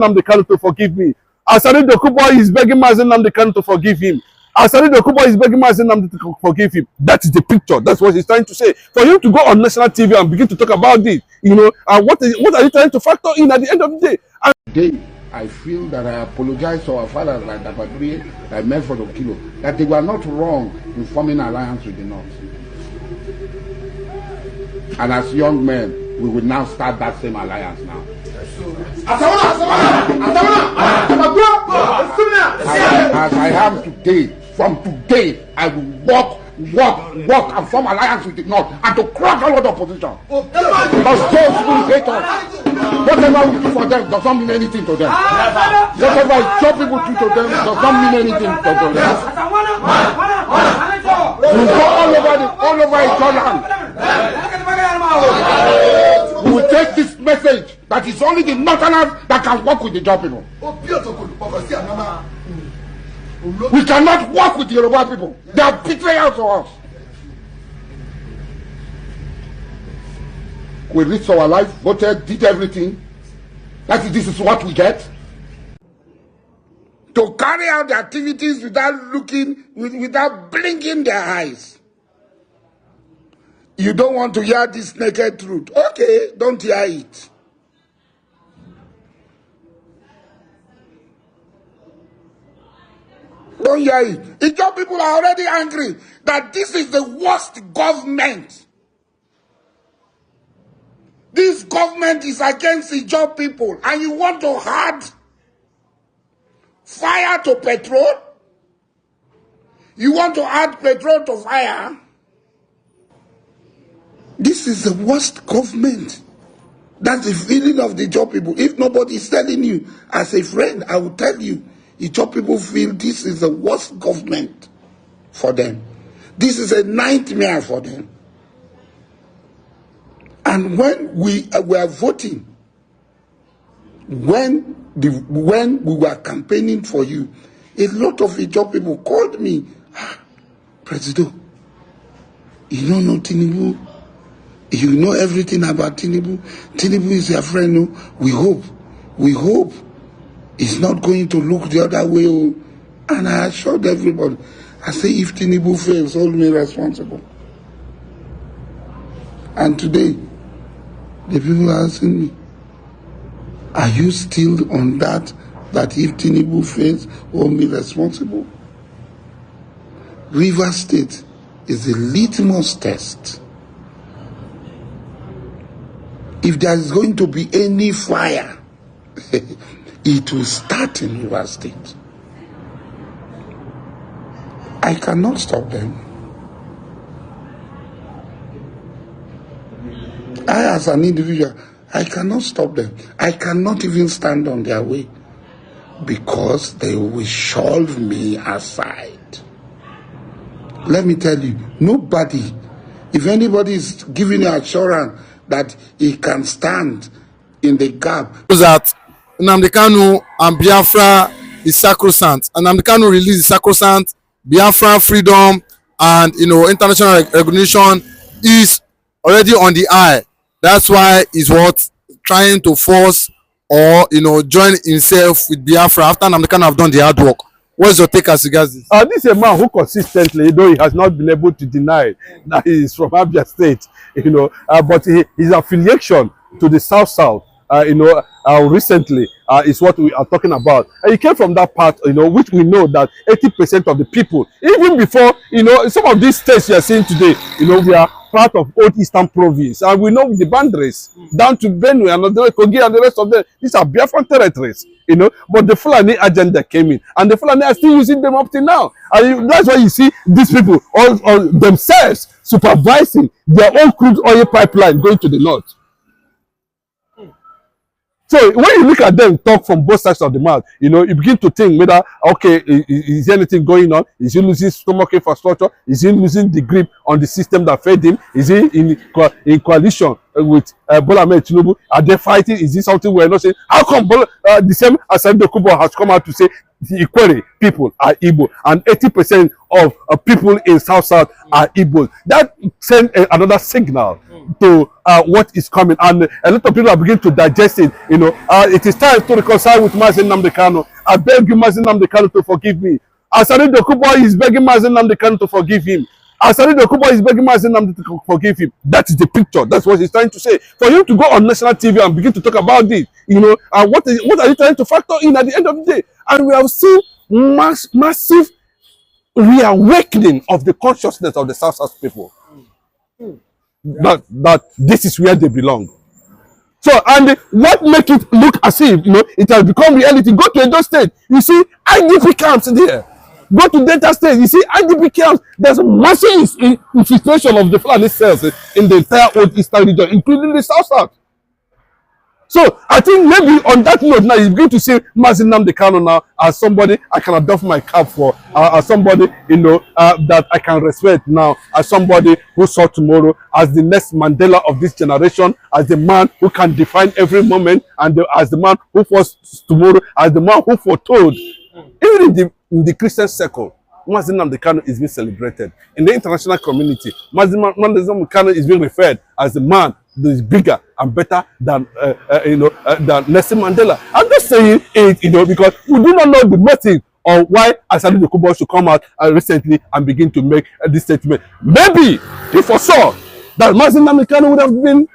Nnamdi Kanu to forgive me. Asari Dokubo is begging Nnamdi Kanu to forgive him. Asari Dokubo is begging Nnamdi to forgive him. That is the picture. That's what he's trying to say. For him to go on national TV and begin to talk about this, you know, and what are you trying to factor in at the end of the day? And today, I feel that I apologize to our fathers like Dabadri, like Medford of Kilo, that they were not wrong in forming an alliance with the North. And as young men, we will now start that same alliance now. As I am today, from today, I will walk and form alliance with the North and to crush all of the opposition. Because those who hate us, whatever we do for them does not mean anything to them. Whatever some people do to them does not mean anything to them. We go all over each other. We will take this message that it's only the Northerners that can work with the Jaw people. We cannot work with the Yoruba people. They are betrayals to us. We risked our life, voted, did everything. This is what we get. To carry out the activities without looking, without blinking their eyes. You don't want to hear this naked truth. Okay, don't hear it. Don't hear it. Ijaw people are already angry that this is the worst government. This government is against Ijaw people, and you want to add fire to petrol? You want to add petrol to fire? This is the worst government. That's the feeling of the Ijaw people. If nobody is telling you, as a friend, I will tell you, Ijaw people feel this is the worst government for them. This is a nightmare for them. And when we were voting, when we were campaigning for you, a lot of Ijaw people called me, President, you don't know Tinubu. You know everything about Tinubu. Tinubu is your friend. No? We hope it's not going to look the other way. And I assured everybody, I say, if Tinubu fails, hold me responsible. And today, the people are asking me, are you still on that if Tinubu fails, hold me responsible? River State is a litmus test. If there is going to be any fire, it will start in River State. I cannot stop them. I, as an individual, I cannot stop them. I cannot even stand on their way because they will shove me aside. Let me tell you, nobody, if anybody is giving you assurance that he can stand in the gap. That Nnamdi Kanu and Biafra is sacrosanct. And Nnamdi Kanu released sacrosanct, Biafra freedom and international recognition is already on the eye. That's why he's trying to force or join himself with Biafra after Nnamdi Kanu have done the hard work. What's your take as regards this? This is a man who consistently, though he has not been able to deny that he is from Abuja State, but his affiliation to the South-South, recently is what we are talking about. And he came from that part, which we know that 80% of the people, even before, some of these states you are seeing today, we are part of Old Eastern Province, and we know the boundaries down to Benue and Kogi and the rest of them. These are Biafran territories, but the Fulani agenda came in, and the Fulani are still using them up to now. And that's why you see these people all themselves supervising their own crude oil pipeline going to the north. So when you look at them talk from both sides of the mouth, you begin to think whether, okay, is there anything going on? Is he losing stomach infrastructure? Is he losing the grip on the system that fed him? Is he in coalition Bola Ahmed Tinubu? Are they fighting? Is this something we're not saying? How come the same Asari Dokubo has come out to say the Ikwere people are Igbo and 80% of people in South-South are Igbo? That sends another signal to what is coming, and a lot of people are beginning to digest it. It is time to reconcile with Mazi Nnamdi Kanu. I beg you, Mazi Nnamdi Kanu, to forgive me. Asari Dokubo is begging Mazi Nnamdi Kanu to forgive him. Asari Dokubo is begging Mazi Nnamdi to forgive him. That is the picture. That's what he's trying to say. For him to go on national TV and begin to talk about this, and what are you trying to factor in at the end of the day? And we have seen massive reawakening of the consciousness of the South-South people. That this is where they belong. So, and what makes it look as if it has become reality? Go to Edo State, you see IDP camps in there. Go to Delta State, you see IDP camps. There's a massive infiltration of the Fulani cells in the entire old Eastern region, including the South-South. So I think maybe on that note now, you begin to see Mazi Nnamdi Kanu now as somebody I can adopt my cap for, as somebody that I can respect now, as somebody who saw tomorrow as the next Mandela of this generation, as the man who can define every moment, and as the man who foresaw tomorrow, as the man who foretold. Even in the Christian circle, Mazi Nnamdi Kanu is being celebrated. In the international community, Mazi Nnamdi Kanu is being referred as the man that is bigger and better than Nelson Mandela. I'm just saying it, because we do not know the motive or why Asari Dokubo should come out recently and begin to make this statement. Maybe he foresaw that Mazi Nnamdi Kanu would have been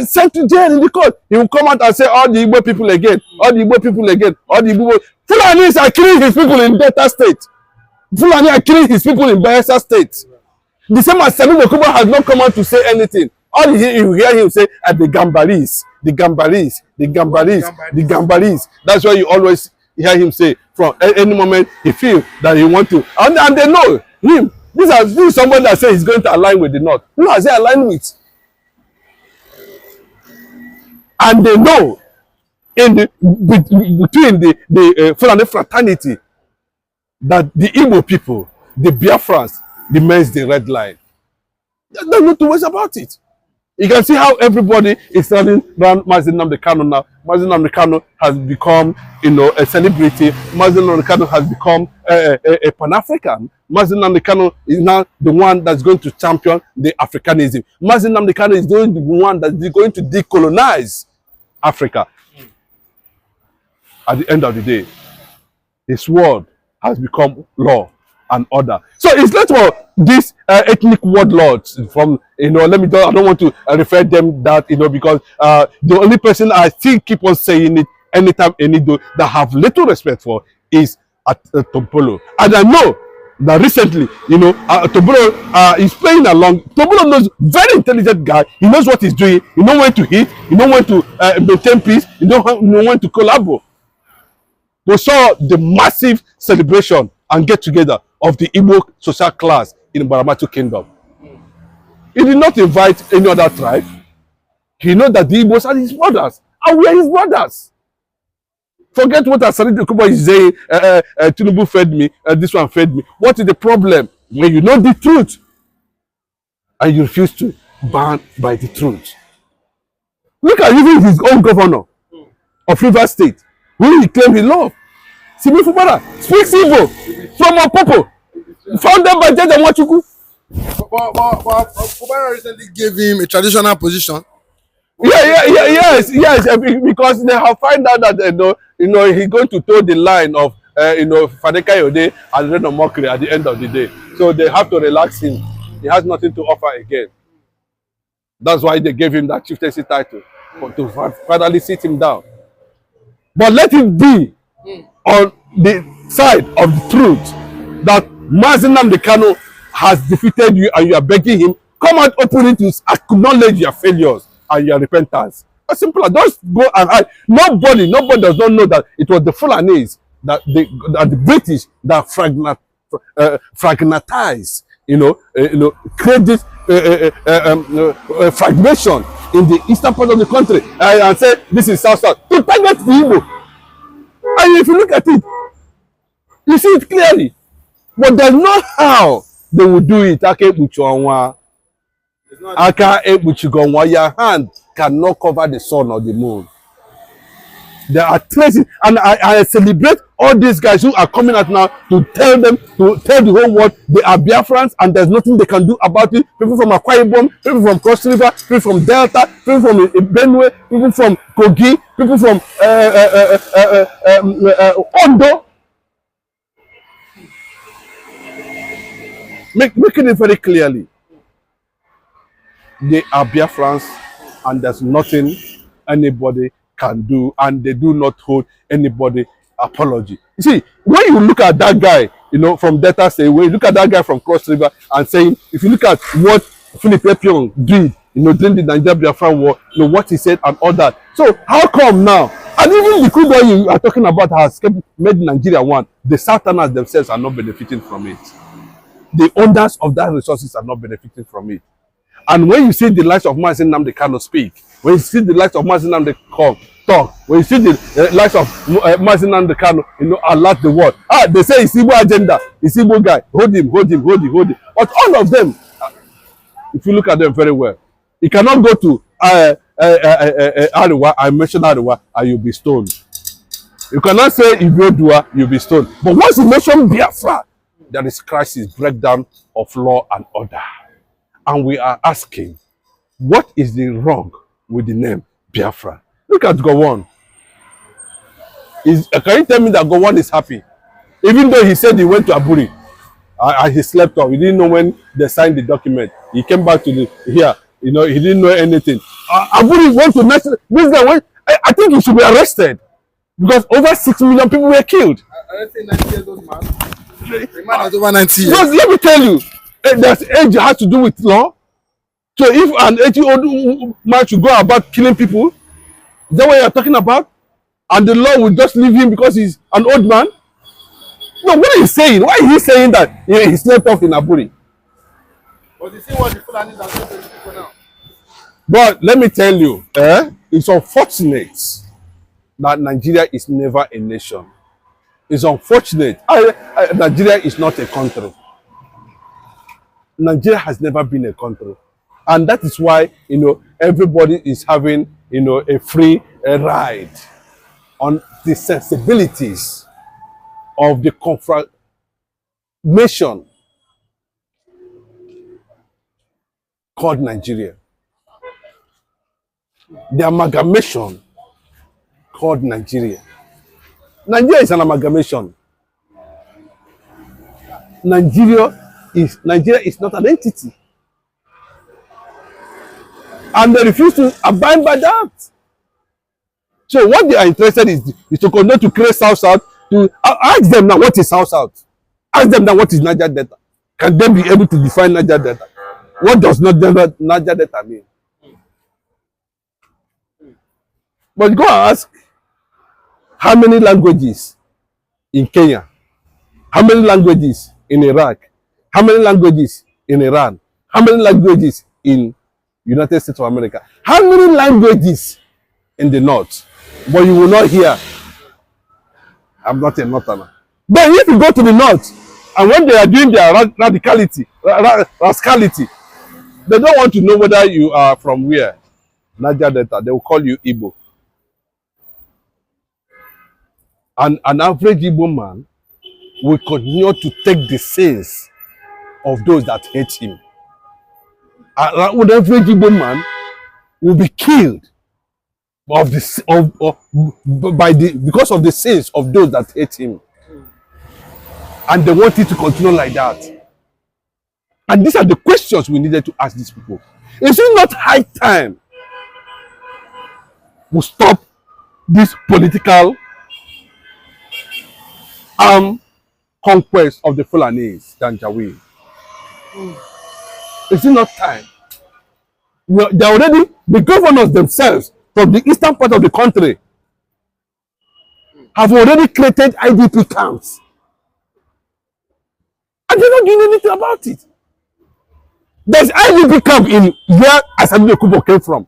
sent to jail in the court. He will come out and say all the Igbo people again, all the Igbo people again, all the Igbo. Fulani are killing his people in Delta State. Fulani are killing his people in Bayelsa State. The same as Asari Dokubo has not come out to say anything. All you hear him say the Gambaris, the Gambaris, the Gambaris, the Gambaris. That's why you always hear him say from any moment he feels that he want to. And they know him. This is somebody that says he's going to align with the North. Who has he aligned with? And they know between the Fulani fraternity that the Igbo people, the Biafrans, remains the red line. There's no two ways about it. You can see how everybody is standing around Mazi Nnamdi Kanu now. Mazi Nnamdi Kanu has become, a celebrity. Mazi Nnamdi Kanu has become a Pan-African. Mazi Nnamdi Kanu is now the one that's going to champion the Africanism. Mazi Nnamdi Kanu is going to be the one that's going to decolonize Africa. At the end of the day, his word has become law and order. So it's not for these ethnic warlords from, I don't want to refer them that, because the only person I still keep on saying it anytime, that have little respect for is Tobolo. And I know that recently, Tobolo is playing along. Tobolo knows, very intelligent guy. He knows what he's doing. He knows when to hit. He knows when to maintain peace. He knows when to collaborate. We saw the massive celebration and get together of the Igbo social class in Baramatu Kingdom. He did not invite any other tribe. He knows that the Igbos are his brothers, and we are his brothers. Forget what Asari Dokubo is saying, Tinubu fed me, this one fed me. What is the problem? When you know the truth, and you refuse to ban by the truth. Look at even his own governor of Rivers State, who he claimed he loved. Simi Fubara speaks Igbo from Opopo, founded by Jede Nwachukwu. But Fubara recently gave him a traditional position. Yes, because they have found out that he's going to toe the line of Fadeka Yode and Reno Mokri at the end of the day. So they have to relax him. He has nothing to offer again. That's why they gave him that chieftaincy title, to finally sit him down. But let it be on the side of the truth that Mazi Nnamdi Kanu has defeated you, and you are begging him, come out openly to acknowledge your failures and your repentance. As simple as just go and hide. Nobody does not know that it was the Fulanese, that the British that fragmentized, create this fragmentation in the eastern part of the country and say this is South-South to target the Igbo. And if you look at it, you see it clearly. But there's not how they will do it. Aka ekpuchigonwa, your hand cannot cover the sun or the moon. There are traces, and I celebrate all these guys who are coming out now to tell them, to tell the whole world they are Biafrans and there's nothing they can do about it. People from Akwa Ibom, people from Cross River, people from Delta, people from Benue, people from Kogi, people from Ondo. Making it very clearly, they are Biafrans and there's nothing anybody can do, and they do not hold anybody apology. You see, when you look at that guy, you know, from Delta State, when you look at that guy from Cross River and saying, if you look at what Philip Epion did, you know, during the Nigeria Biafra war, you know, what he said and all that. So how come now? And even the crude oil you are talking about has made Nigeria one. The Southerners themselves are not benefiting from it. The owners of that resources are not benefiting from it. And when you see the likes of Nnamdi Kanu speak, when you see the likes of Nnamdi Kanu talk, when you see the likes of Nnamdi Kanu, you know, alert the world. They say it's Igbo agenda, it's Igbo guy. Hold him. But all of them, if you look at them very well, you cannot go to Ariwa, I mentioned Ariwa, and you'll be stoned. You cannot say Ibodua, you'll be stoned. But once you mention Biafra, there is crisis, breakdown of law and order. And we are asking, what is the wrong with the name Biafra? Look at Gowon. Can you tell me that Gowon is happy? Even though he said he went to Aburi and he slept off. He didn't know when they signed the document. He came back to here. You know, he didn't know anything. Aburi went to national. This guy went. I think he should be arrested because over 6 million people were killed. Arrested 90 years old man. The man is over 90 years. Because let me tell you, there's age has to do with law. So if an 80-year-old man should go about killing people, is that what you're talking about? And the law will just leave him because he's an old man? No, what are you saying? Why is he saying that he slept off in Aburi? But you see what the Fulanis are saying to people now. But let me tell you, it's unfortunate that Nigeria is never a nation. It's unfortunate. Nigeria is not a country. Nigeria has never been a country. And that is why, you know, everybody is having, you know, a free ride on the sensibilities of the confirmation called Nigeria. The amalgamation called Nigeria. Nigeria is an amalgamation. Nigeria is not an entity. And they refuse to abide by that. So what they are interested is to continue to create South-South. To ask them now what is South-South. Ask them now what is Niger Delta. Can they be able to define Niger Delta? What does Niger Delta mean? But go and ask how many languages in Kenya, how many languages in Iraq, how many languages in Iran, how many languages in United States of America, how many languages in the north? But you will not hear, I'm not a northerner. Then if you go to the north, and when they are doing their rascality, they don't want to know whether you are from where. Niger Delta, they will call you Igbo. And an average Igbo man will continue to take the sins of those that hate him. An average Igbo man will be killed because of the sins of those that hate him. And they want it to continue like that. And these are the questions we needed to ask these people. Is it not high time we stop this political conquest of the Fulanese, Janjaweed? Is it not time? They already, the governors themselves from the eastern part of the country have already created IDP camps. And they're not doing anything about it. There's IDP camp in where Asari Dokubo came from.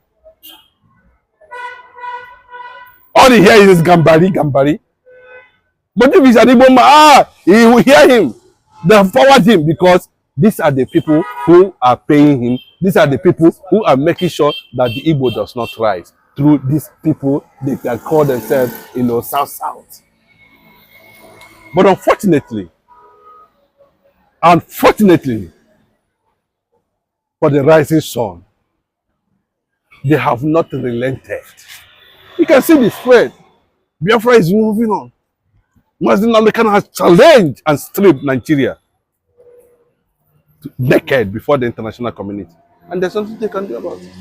All he hears is Gambari. But if he's an Igbo man, he will hear him. They have forwarded him because These are the people who are paying him. These are the people who are making sure that the Igbo does not rise through these people they can call themselves, South-South. But unfortunately, for the rising sun, they have not relented. You can see the spread. Biafra is moving on. Nnamdi Kanu has challenged and stripped Nigeria naked before the international community. And there's something they can do about it.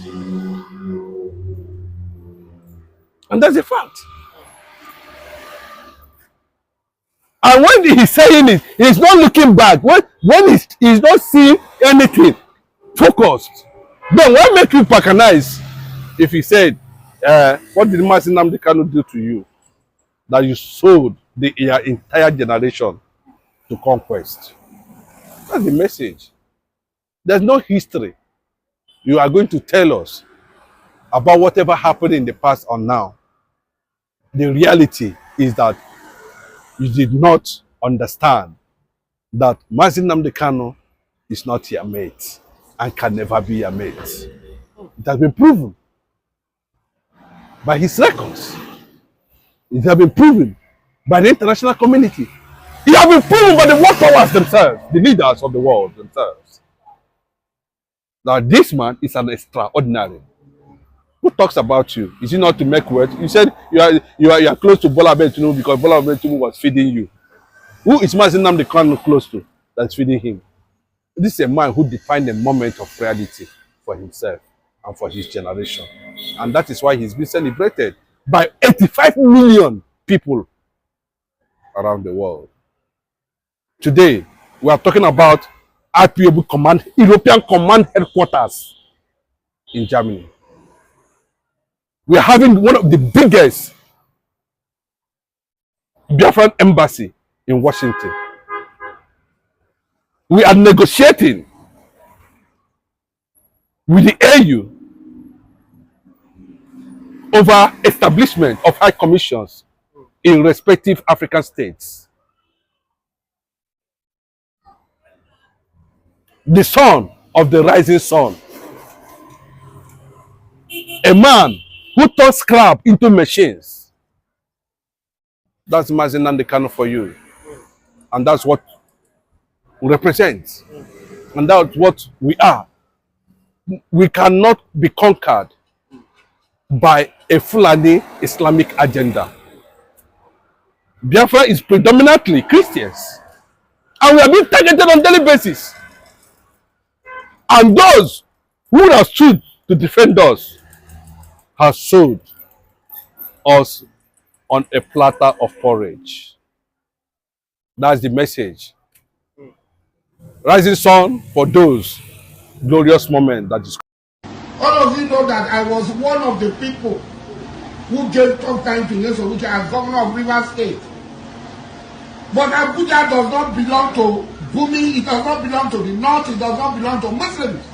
And that's a fact. And when he's saying it, he's not looking back. When he's not seeing anything focused, then why make you patronize if he said, what did Nnamdi Kanu do to you? That you sold your entire generation to conquest. That's the message. There's no history you are going to tell us about whatever happened in the past or now. The reality is that you did not understand that Nnamdi Kanu is not your mate and can never be your mate. It has been proven by his records. It has been proven by the international community. It has been proven by the world powers themselves, the leaders of the world themselves. Now this man is an extraordinary. Who talks about you? Is it not to make words? You said you are close to Bola Tinubu because Bola Tinubu was feeding you. Who is Nnamdi Kanu close to that's feeding him? This is a man who defined a moment of reality for himself and for his generation. And that is why he's been celebrated by 85 million people around the world. Today, we are talking about IPOB Command, European Command Headquarters in Germany. We are having one of the biggest Biafran embassy in Washington. We are negotiating with the AU over establishment of high commissions in respective African states. The son of the rising sun, a man who turns scrap into machines. That's Nnamdi Kanu for you. And that's what we represent. And that's what we are. We cannot be conquered by a Fulani Islamic agenda. Biafra is predominantly Christians. And we are being targeted on a daily basis. And those who have stood to defend us have sold us on a platter of porridge. That's the message. Rising sun for those glorious moments that is. All of you know that I was one of the people who gave tough time to Nelson Abuja as governor of Rivers State. But Abuja does not belong to Gumi, it does not belong to the North, it does not belong to Muslims.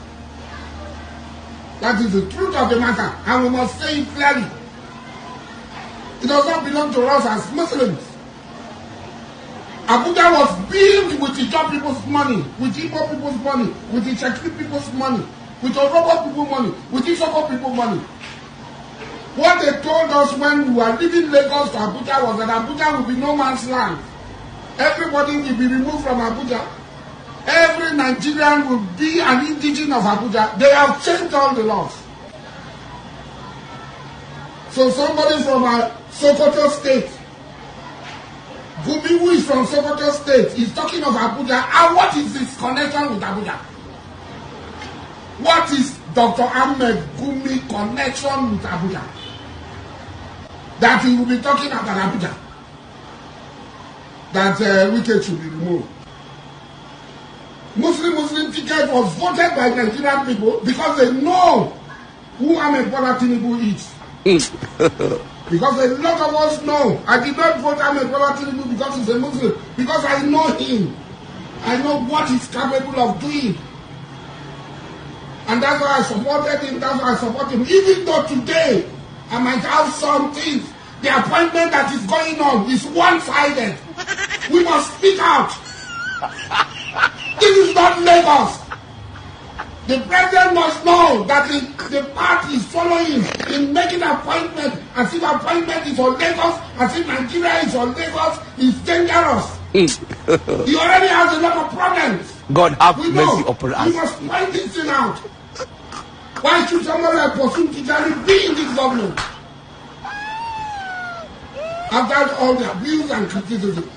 That is the truth of the matter, and we must say it clearly. It does not belong to us as Muslims. Abuja was built with the Ijaw people's money, with Igbo people's money, with the Chekri people's money, with the Orobo people's money, with the Isoko people's money. What they told us when we were leaving Lagos to Abuja was that Abuja will be no man's land. Everybody will be removed from Abuja. Every Nigerian will be an indigene of Abuja. They have changed all the laws. So somebody from Sokoto State, Gumi, who is from Sokoto State, is talking of Abuja. And what is his connection with Abuja? What is Dr. Ahmed Gumi connection with Abuja? That he will be talking about Abuja. That Wike should be removed. Muslim ticket was voted by Nigerian people because they know who Ahmed Tinubu is. Because a lot of us know. I did not vote Ahmed Tinubu because he's a Muslim. Because I know him. I know what he's capable of doing. And that's why I supported him. That's why I support him. Even though today I might have some things. The appointment that is going on is one-sided. We must speak out. This is not Lagos. The president must know that the party is following in making appointment as if appointment is on Lagos, as if Nigeria is on Lagos, is dangerous. He already has a lot of problems. God have mercy upon us. We must point this thing out. Why should somebody like Bosun Tijani be in this government? After all the abuse and criticism,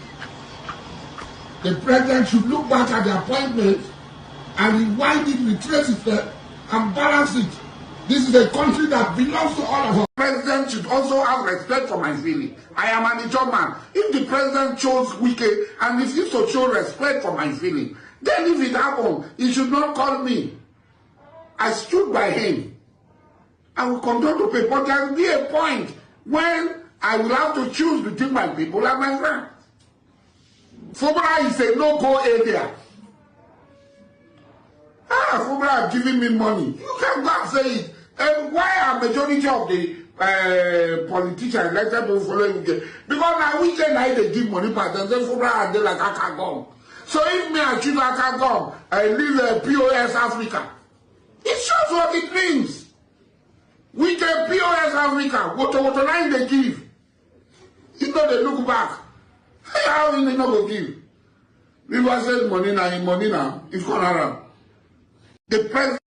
the president should look back at the appointment and rewind it, retrace it, and balance it. This is a country that belongs to all of us. The president should also have respect for my feeling. I am an Ijaw man. If the president chose Wike and refused to show respect for my feeling, then if it happened, he should not call me. I stood by him. I will continue to pay, but there will be a point when I will have to choose between my people and my friends. Fubara is a no-go area. Fubara have given me money. You can go and say it. And why are majority of the politicians elected to follow him? Because now we can they give money back and then Fubara and they like I can go. So if me I choose I can go, I leave POS Africa. It shows what it means. We can POS Africa. What line they give? You know they look back. How will they not go give? People say money now, it's gone around. The president